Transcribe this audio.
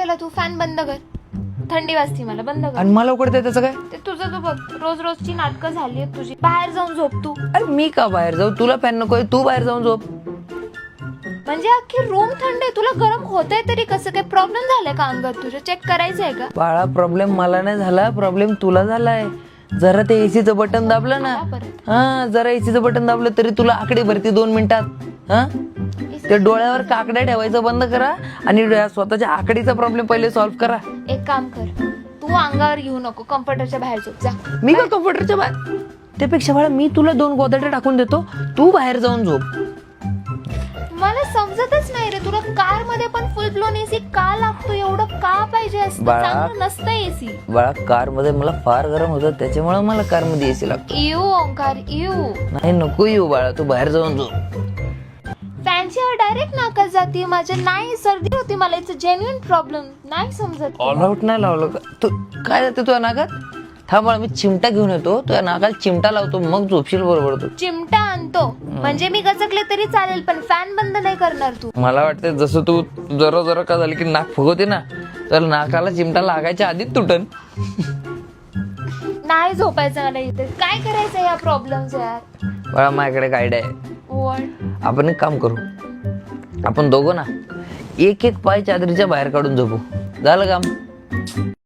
कशाला तू फॅन बंद कर, थंडी वाजती मला, बंद कर. आणि मला उकडते त्याचं काय? ते तुझं तू बघ, रोज रोजची नाटकं झाली आहेत तुझी. बाहेर जाऊन झोप तू. अरे मी का बाहेर जाऊ? तुला फॅन नकोय, तू बाहेर जाऊन झोप. म्हणजे अख्खी रूम थंड आहे, तुला गरम होतंय तरी कसं? काही प्रॉब्लेम झालाय का अंगात तुझ्या? चेक करायचंय का? बाळा, प्रॉब्लेम मला नाही झाला, प्रॉब्लेम तुला झालाय. जरा ते एसीचं बटन दाबलं ना, हा, जरा एसीचं बटन दाबलं तरी तुला आकडे भरती 2 मिनिटात. हा, ते डोळ्यावर काकड्या ठेवायचं बंद करा आणि स्वतःच्या आकडीचा प्रॉब्लेम पहिले सॉल्व्ह करा. एक काम कर, तू अंगावर घेऊ नको, कम्फर्टरच्या बाहेर झोप जा. मी का कम्प्युटरच्या बाहेर? त्यापेक्षा बाळा मी तुला 2 गोदड्या टाकून देतो, तू बाहेर जाऊन झोप. मला समजतच नाही रे, तुला कार मध्ये पण फुल ब्लोन एसी का लागतो? एवढं का पाहिजे असतं? बाळा. चांगलं नसतं एसी. बाळा, कार मध्ये मला फार गरम होतं, त्याच्यामुळे मला कार मध्ये एसी लागतो. इव ओंकार, इव. नाही, नको येऊ बाळा, तू बाहेर जाऊन झोप. फॅनची हवा डायरेक्ट नाकात जाते माझ्या. नाही, सर्दी होती मला, इट्स अ जेन्युइन प्रॉब्लेम. नाही समजत. ऑल आउट नाही लावलं का तू? काय जाते तुझ्या नाकात? थांब बाळा, मी चिमटा घेऊन येतो, तुझ्या नाकाला चिमटा लावतो, मग झोपशील बरोबर तू. चिमटा आणतो म्हणजे मी गचकले तरी चालेल, पण फॅन बंद नाही करणार तू. मला वाटतं जसं तू जरा जरा का झालं की नाक फुगवते ना, तर नाकाला चिमटा लागायच्या आधीच तुटन. नाही झोपायचं मला इथे. काय करायचं या प्रॉब्लेम्स यार? बाळा, माझ्याकडे एक आयडिया आहे. What? आपण एक काम करू, आपण दोघं ना एक एक पाय चादरीच्या बाहेर काढून झोपू. झालं काम?